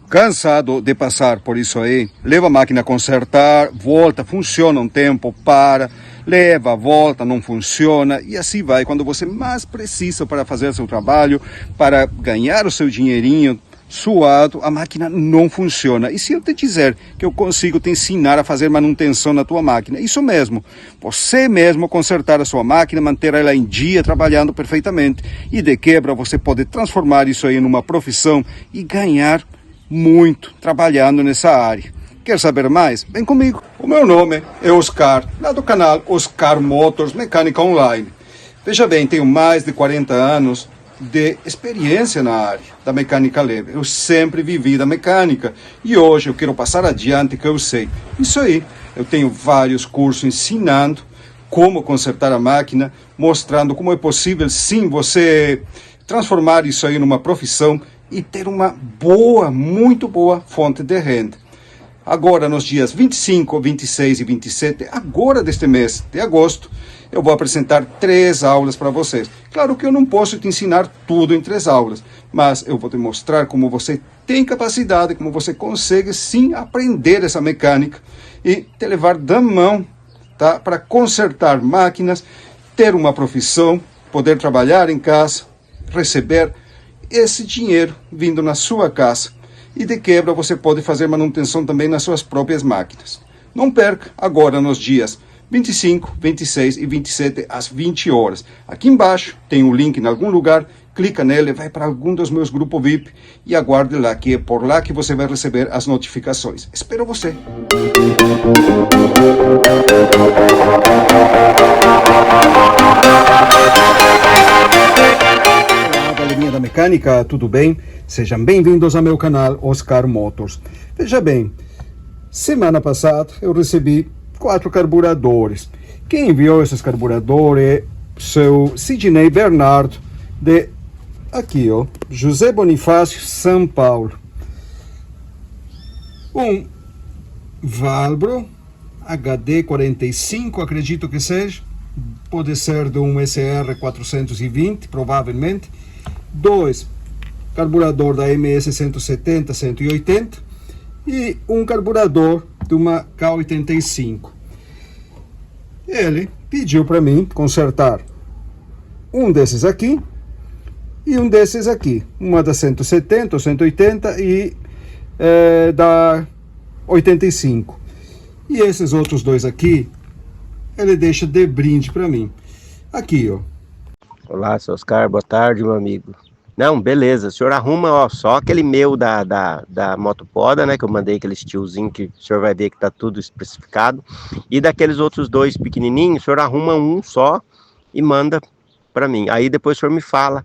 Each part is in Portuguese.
Cansado de passar por isso aí? Leva a máquina a consertar, volta, funciona um tempo, para, leva, volta, não funciona e assim vai. Quando você mais precisa para fazer seu trabalho, para ganhar o seu dinheirinho suado, a máquina não funciona. E se eu te dizer que eu consigo te ensinar a fazer manutenção na tua máquina, isso mesmo, você mesmo consertar a sua máquina, manter ela em dia, trabalhando perfeitamente, e de quebra você pode transformar isso aí numa profissão e ganhar muito trabalhando nessa área. Quer saber mais? Vem comigo. O meu nome é Oscar, lá do canal Oscar Motors Mecânica Online. Veja bem, tenho mais de 40 anos de experiência na área da mecânica leve. Eu sempre vivi da mecânica e hoje eu quero passar adiante que eu sei. Isso aí, eu tenho vários cursos ensinando como consertar a máquina, mostrando como é possível sim você transformar isso aí numa profissão e ter uma boa, muito boa fonte de renda. Agora, nos dias 25, 26 e 27, agora deste mês de agosto, eu vou apresentar 3 aulas para vocês. Claro que eu não posso te ensinar tudo em 3 aulas, mas eu vou te mostrar como você tem capacidade, como você consegue sim aprender essa mecânica e te levar da mão, tá? Para consertar máquinas, ter uma profissão, poder trabalhar em casa, receber esse dinheiro vindo na sua casa. E de quebra você pode fazer manutenção também nas suas próprias máquinas. Não perca, agora nos dias 25, 26 e 27 às 20 horas. Aqui embaixo tem um link em algum lugar, clica nele, vai para algum dos meus grupos VIP e aguarde lá, que é por lá que você vai receber as notificações. Espero você! Galerinha da mecânica, tudo bem? Sejam bem-vindos ao meu canal Oscar Motors. Veja bem, semana passada eu recebi 4 carburadores. Quem enviou esses carburadores é seu Sidney Bernardo, de aqui, ó, José Bonifácio, São Paulo. Um Valbro HD 45, acredito que seja. Pode ser de um SR 420, provavelmente. 2 carburador da MS 170, 180 e um carburador de uma K85. Ele pediu para mim consertar um desses aqui e um desses aqui, uma da 170 ou 180 e da 85. E esses outros dois aqui ele deixa de brinde para mim. Aqui, ó. Olá, seu Oscar, boa tarde, meu amigo. Não, beleza, o senhor arruma, ó, só aquele meu da motopoda, né, que eu mandei aquele tiozinho que o senhor vai ver que tá tudo especificado, e daqueles outros 2 pequenininhos, o senhor arruma um só e manda para mim. Aí depois o senhor me fala,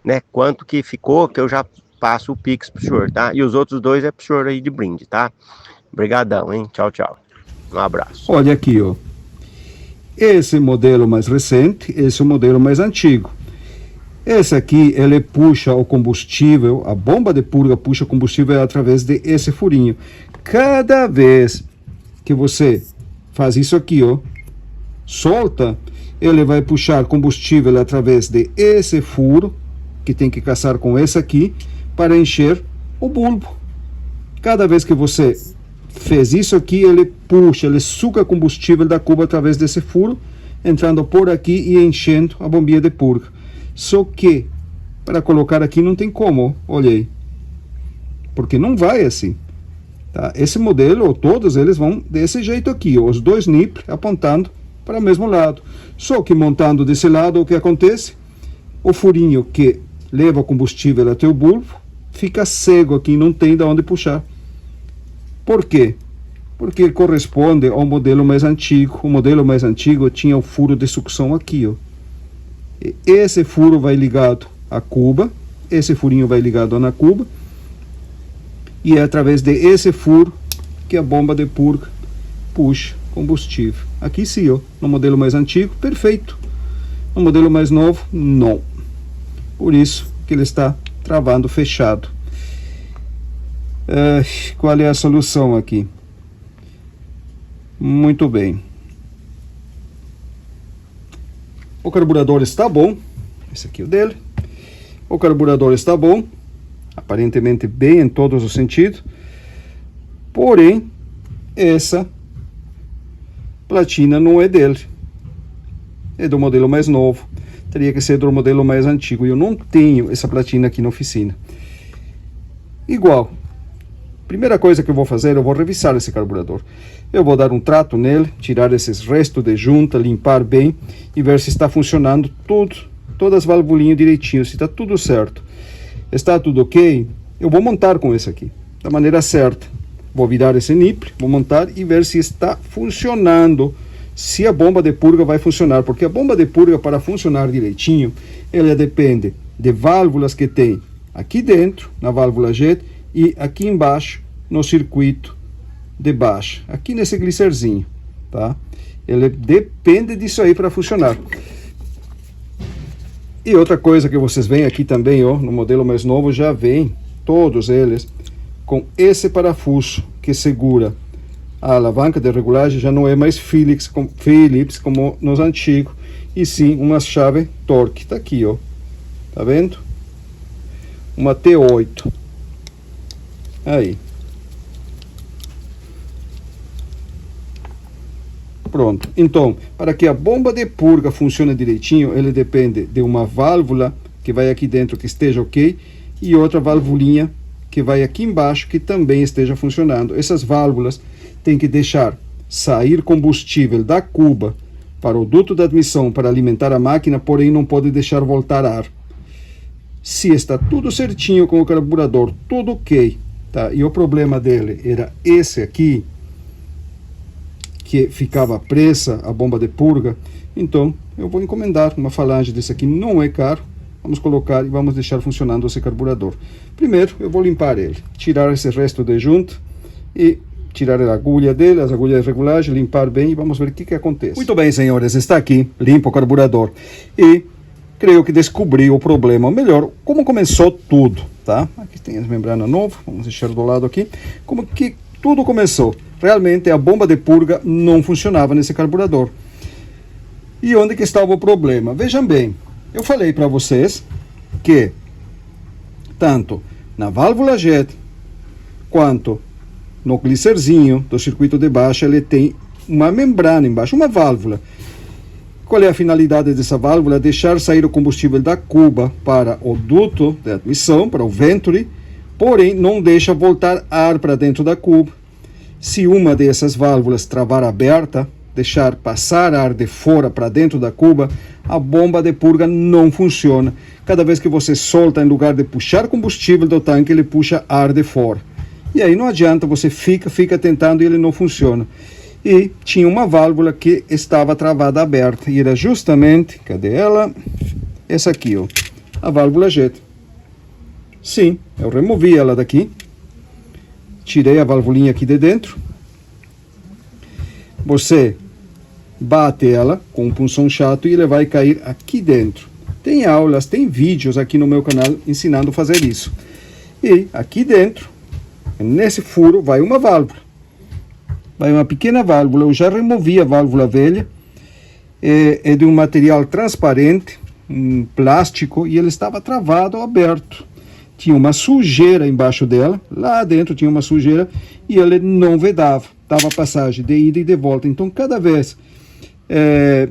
né, quanto que ficou, que eu já passo o Pix pro senhor, tá? E os outros 2 é pro senhor aí de brinde, tá? Obrigadão, hein? Tchau, tchau. Um abraço. Olha aqui, ó. Esse modelo mais recente, esse é o modelo mais antigo. Esse aqui, ele puxa o combustível, a bomba de purga puxa o combustível através de esse furinho. Cada vez que você faz isso aqui, ó, solta, ele vai puxar combustível através de esse furo, que tem que caçar com esse aqui, para encher o bulbo. Cada vez que você fez isso aqui, ele puxa, ele suga combustível da cuba através desse furo, entrando por aqui e enchendo a bombinha de purga. Só que, para colocar aqui não tem como, olha aí, porque não vai assim, tá? Esse modelo, ou todos eles vão desse jeito aqui, ó, os 2 nipples apontando para o mesmo lado. Só que montando desse lado, o que acontece? O furinho que leva o combustível até o bulbo fica cego aqui, não tem de onde puxar. Por quê? Porque corresponde ao modelo mais antigo. O modelo mais antigo tinha o furo de sucção aqui, ó. Esse furo vai ligado à cuba, esse furinho vai ligado na cuba, e é através desse furo que a bomba de purga puxa combustível. Aqui sim, ó, no modelo mais antigo, perfeito. No modelo mais novo, não. Por isso que ele está travando fechado. Qual é a solução aqui? Muito bem. O carburador está bom. Esse aqui é o dele. O carburador está bom. aparentemente bem em todos os sentidos, porém, essa platina não é dele, é do modelo mais novo, teria que ser do modelo mais antigo, e eu não tenho essa platina aqui na oficina. Igual, primeira coisa que eu vou fazer, eu vou revisar esse carburador. Eu vou dar um trato nele, tirar esses restos de junta, limpar bem e ver se está funcionando tudo, todas as valvulinhas direitinho, se está tudo certo. Está tudo ok? Eu vou montar com esse aqui, da maneira certa. Vou virar esse nipple, vou montar e ver se está funcionando, se a bomba de purga vai funcionar, porque a bomba de purga, para funcionar direitinho, ela depende de válvulas que tem aqui dentro, na válvula jet, e aqui embaixo, no circuito de baixa, aqui nesse glicerzinho, tá? Ele depende disso aí para funcionar. E outra coisa que vocês veem aqui também, ó, no modelo mais novo, já vem todos eles com esse parafuso que segura a alavanca de regulagem. Já não é mais Phillips como nos antigos, e sim uma chave Torque. Tá aqui, ó, tá vendo? Uma T8 aí. Pronto. Então, para que a bomba de purga funcione direitinho, ele depende de uma válvula que vai aqui dentro que esteja ok, e outra valvulinha que vai aqui embaixo que também esteja funcionando. Essas válvulas têm que deixar sair combustível da cuba para o duto de admissão para alimentar a máquina, porém não pode deixar voltar ar. Se está tudo certinho com o carburador, tudo ok, tá? E o problema dele era esse aqui, que ficava presa a bomba de purga, então eu vou encomendar uma falange desse aqui, não é caro, vamos colocar e vamos deixar funcionando esse carburador. Primeiro eu vou limpar ele, tirar esse resto de junta e tirar a agulha dele, as agulhas de regulagem, limpar bem e vamos ver o que acontece. Muito bem, senhores, está aqui, limpo o carburador e creio que descobri o problema, ou melhor, como começou tudo, tá? Aqui tem as membranas novas, vamos deixar do lado aqui, como que tudo começou. Realmente a bomba de purga não funcionava nesse carburador. E onde que estava o problema? Vejam bem, eu falei para vocês que tanto na válvula jet quanto no glicerzinho do circuito de baixa ele tem uma membrana embaixo, uma válvula. Qual é a finalidade dessa válvula? Deixar sair o combustível da cuba para o duto de admissão, para o venturi, porém não deixa voltar ar para dentro da cuba. Se uma dessas válvulas travar aberta, deixar passar ar de fora para dentro da cuba, a bomba de purga não funciona. Cada vez que você solta, em lugar de puxar combustível do tanque, ele puxa ar de fora. E aí não adianta, você fica tentando e ele não funciona. E tinha uma válvula que estava travada aberta, e era justamente, cadê ela? Essa aqui, ó, a válvula jet. Sim, eu removi ela daqui. Tirei a valvulinha aqui de dentro. Você bate ela com um punção chato e ele vai cair aqui dentro. Tem aulas, tem vídeos aqui no meu canal ensinando a fazer isso. E aqui dentro, nesse furo, vai uma válvula. Vai uma pequena válvula. Eu já removi a válvula velha. É de um material transparente, um plástico, e ele estava travado ou aberto. Tinha uma sujeira embaixo dela, lá dentro tinha uma sujeira, e ele não vedava, dava passagem de ida e de volta. Então cada vez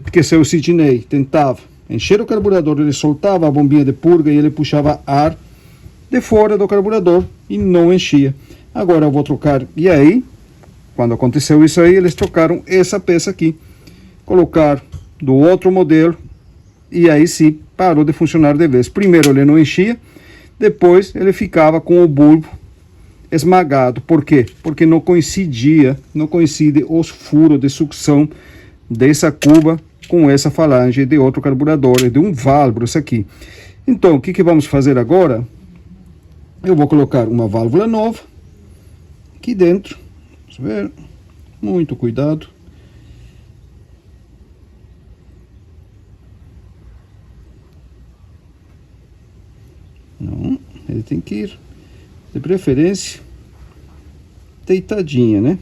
que seu Sidney tentava encher o carburador, ele soltava a bombinha de purga e ele puxava ar de fora do carburador e não enchia. Agora eu vou trocar, e aí, quando aconteceu isso aí, eles trocaram essa peça aqui, colocaram do outro modelo, e aí sim, parou de funcionar de vez. Primeiro ele não enchia, depois ele ficava com o bulbo esmagado. Por quê? Porque não coincide os furos de sucção dessa cuba com essa falange de outro carburador, de um válvula, isso aqui. Então, o que vamos fazer agora? Eu vou colocar uma válvula nova aqui dentro. Vamos ver, muito cuidado. Não, ele tem que ir, de preferência, deitadinha, né?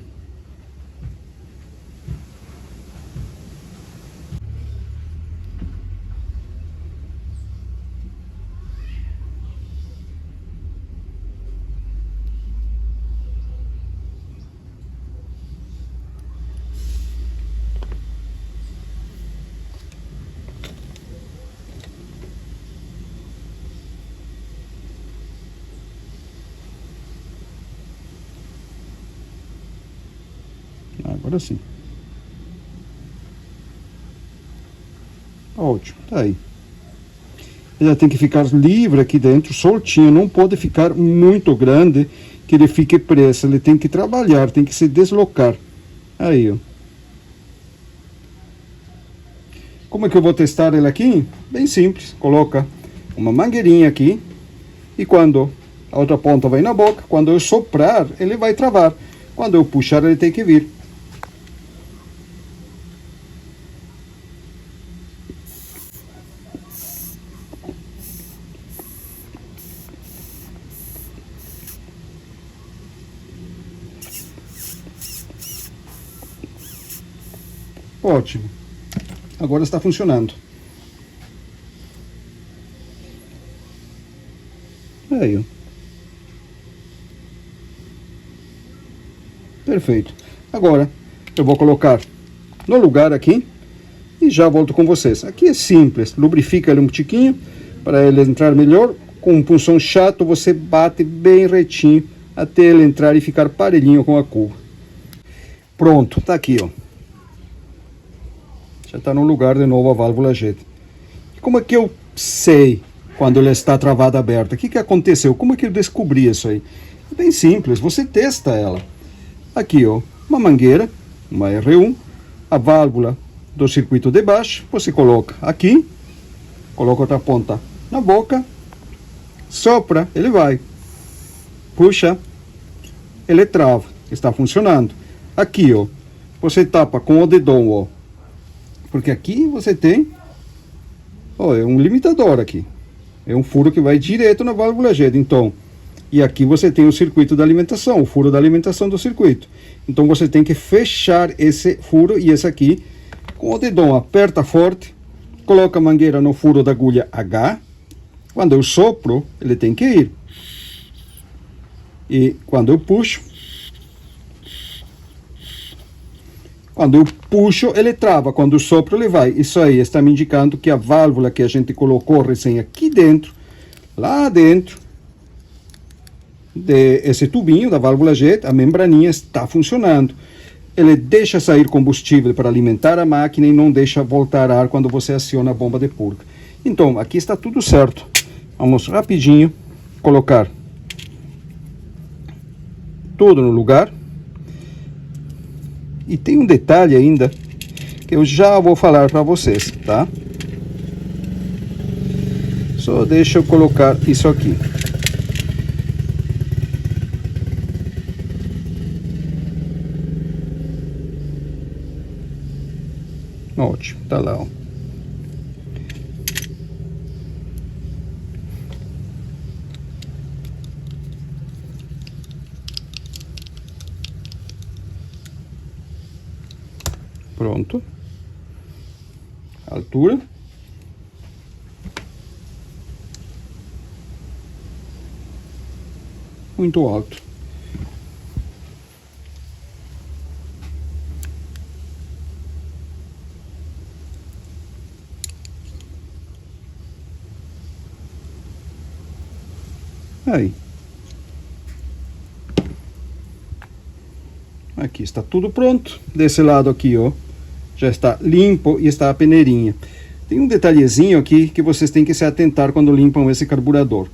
Agora sim. Ótimo, tá aí. Ela tem que ficar livre aqui dentro, soltinho, não pode ficar muito grande que ele fique preso, ele tem que trabalhar, tem que se deslocar. Aí, ó. Como é que eu vou testar ele aqui? Bem simples, coloca uma mangueirinha aqui e quando a outra ponta vai na boca, quando eu soprar, ele vai travar. Quando eu puxar, ele tem que vir. Ótimo. Agora está funcionando. Aí, ó. Perfeito. Agora, eu vou colocar no lugar aqui e já volto com vocês. Aqui é simples. Lubrifica ele um tiquinho para ele entrar melhor. Com um punção chato, você bate bem retinho até ele entrar e ficar parelhinho com a cuba. Pronto, tá aqui, ó. Já está no lugar de novo a válvula JET. Como é que eu sei quando ela está travada aberta? O que aconteceu? Como é que eu descobri isso aí? É bem simples, você testa ela. Aqui, ó, uma mangueira, uma R1, a válvula do circuito de baixo, você coloca aqui, coloca outra ponta na boca, sopra, ele vai. Puxa, ele trava, está funcionando. Aqui, ó, você tapa com o dedão, ó. Porque aqui você tem, ó, é um limitador aqui. É um furo que vai direto na válvula JET, então. E aqui você tem o circuito da alimentação, o furo da alimentação do circuito. Então você tem que fechar esse furo e esse aqui com o dedão. Aperta forte, coloca a mangueira no furo da agulha H. Quando eu sopro, ele tem que ir. E quando eu puxo, ele trava. Quando eu sopro, ele vai. Isso aí está me indicando que a válvula que a gente colocou recém aqui dentro, lá dentro desse tubinho da válvula JET, a membraninha está funcionando. Ele deixa sair combustível para alimentar a máquina e não deixa voltar ar quando você aciona a bomba de purga. Então, aqui está tudo certo. Vamos rapidinho colocar tudo no lugar. E tem um detalhe ainda que eu já vou falar para vocês, tá? Só deixa eu colocar isso aqui. Ótimo, tá lá, ó. Pronto. Altura. Muito alto. Aí. Aqui está tudo pronto. Desse lado aqui, ó, já está limpo e está a peneirinha. Tem um detalhezinho aqui que vocês têm que se atentar quando limpam esse carburador.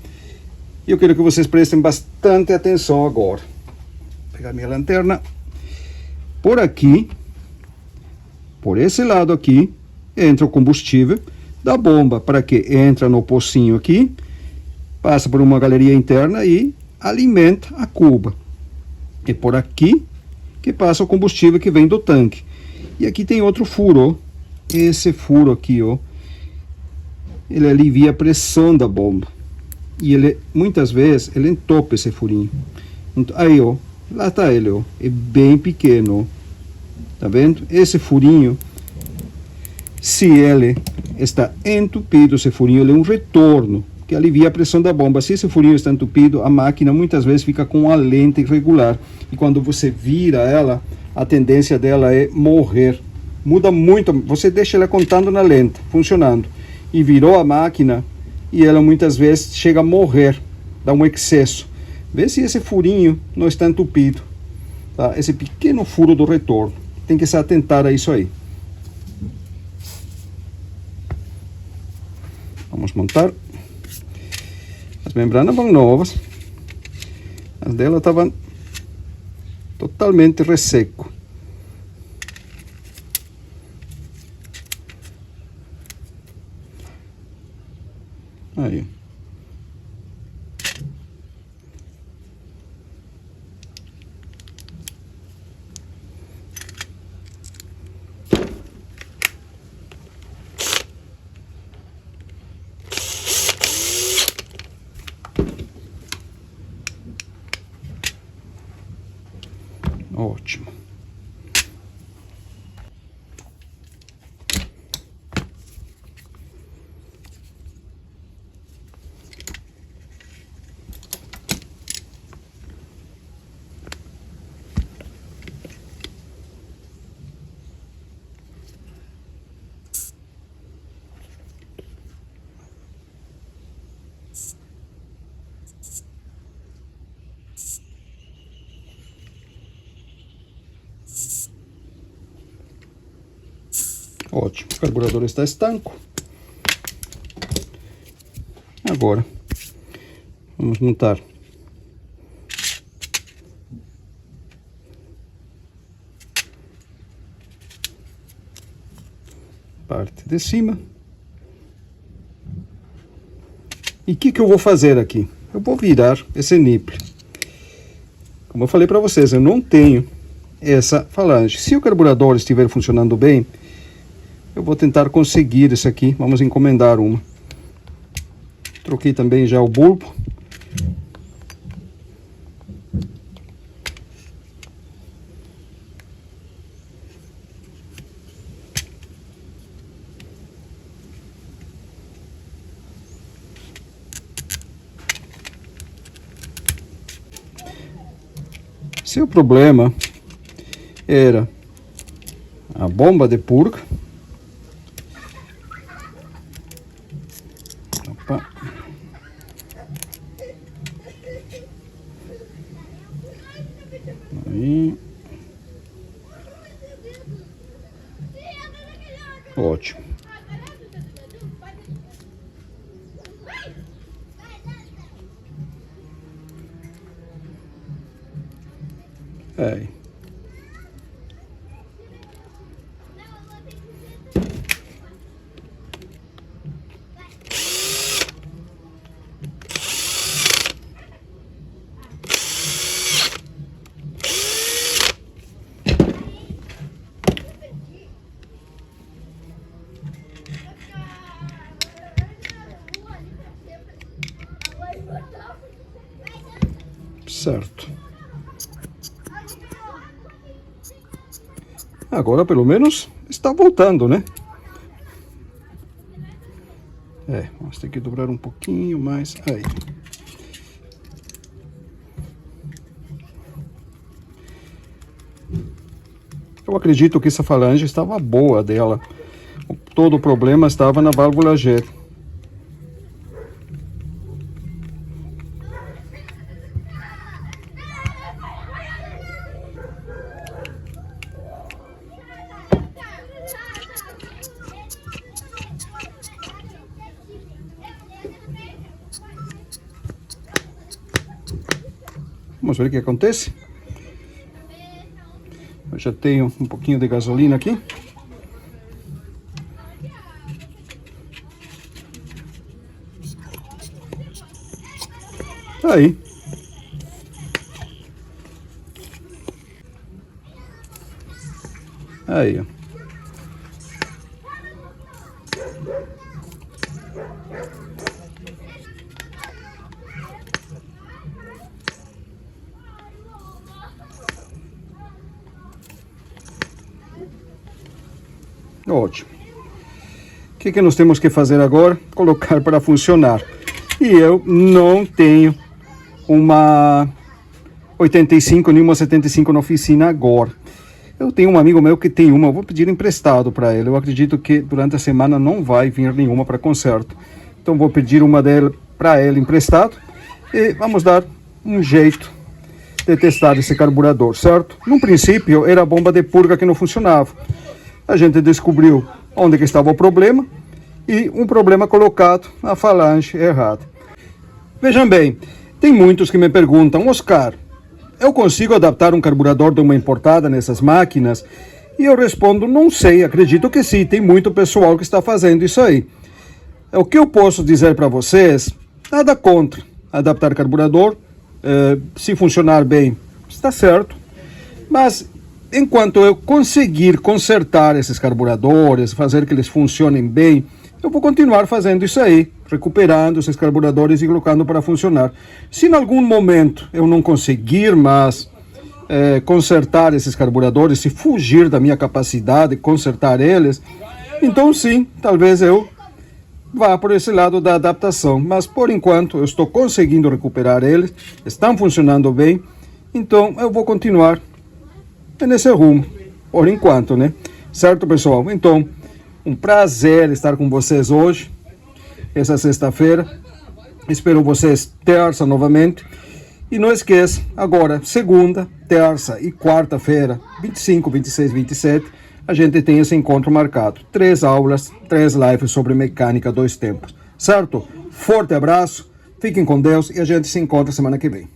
E eu quero que vocês prestem bastante atenção agora. Vou pegar minha lanterna. Por aqui, por esse lado aqui, entra o combustível da bomba. Para que entra no pocinho aqui, passa por uma galeria interna e alimenta a cuba. E por aqui que passa o combustível que vem do tanque. E aqui tem outro furo, ó. Esse furo aqui, ó, ele alivia a pressão da bomba. E ele, muitas vezes, ele entope esse furinho. Então, aí, ó, lá tá ele, ó, é bem pequeno, ó. Tá vendo? Esse furinho, se ele está entupido, esse furinho, ele é um retorno que alivia a pressão da bomba. Se esse furinho está entupido, a máquina muitas vezes fica com uma lenta irregular. E quando você vira ela, a tendência dela é morrer. Muda muito, você deixa ela contando na lenta, funcionando. E virou a máquina e ela muitas vezes chega a morrer, dá um excesso. Vê se esse furinho não está entupido, tá? Esse pequeno furo do retorno. tem que se atentar a isso aí. Vamos montar. As membranas vão novas. As dela estavam totalmente resseco. Aí. Ótimo. Ótimo, o carburador está estanco. Agora, vamos montar a parte de cima. E o que eu vou fazer aqui? Eu vou virar esse nipple. Como eu falei para vocês, eu não tenho essa falange. Se o carburador estiver funcionando bem, eu vou tentar conseguir isso aqui. Vamos encomendar uma. Troquei também já o bulbo. Se o problema era a bomba de purga, opa, aí, ótimo. Aí. Certo. Agora pelo menos está voltando, né? Vamos ter que dobrar um pouquinho mais. Aí. Eu acredito que essa falange estava boa dela. Todo o problema estava na válvula G. Vamos ver o que acontece. Eu já tenho um pouquinho de gasolina aqui. Aí. Aí, ó. Ótimo. O que nós temos que fazer agora? Colocar para funcionar. E eu não tenho uma 85 nem uma 75 na oficina agora. Eu tenho um amigo meu que tem uma, eu vou pedir emprestado para ele. Eu acredito que durante a semana não vai vir nenhuma para conserto. Então vou pedir uma dela para ele emprestado e vamos dar um jeito de testar esse carburador, certo? No princípio, era a bomba de purga que não funcionava. A gente descobriu onde que estava o problema e um problema colocado na falange errada. Vejam bem, tem muitos que me perguntam, Oscar, eu consigo adaptar um carburador de uma importada nessas máquinas? E eu respondo, não sei, acredito que sim, tem muito pessoal que está fazendo isso aí. O que eu posso dizer para vocês, nada contra adaptar carburador, se funcionar bem, está certo, mas enquanto eu conseguir consertar esses carburadores, fazer que eles funcionem bem, eu vou continuar fazendo isso aí, recuperando esses carburadores e colocando para funcionar. Se em algum momento eu não conseguir mais consertar esses carburadores, se fugir da minha capacidade de consertar eles, então sim, talvez eu vá por esse lado da adaptação. Mas por enquanto eu estou conseguindo recuperar eles, estão funcionando bem, então eu vou continuar nesse rumo, por enquanto, né? Certo, pessoal? Então, um prazer estar com vocês hoje, essa sexta-feira. Espero vocês terça novamente. E não esqueça, agora, segunda, terça e quarta-feira, 25, 26, 27, a gente tem esse encontro marcado. 3 aulas, 3 lives sobre mecânica 2 tempos. Certo? Forte abraço, fiquem com Deus e a gente se encontra semana que vem.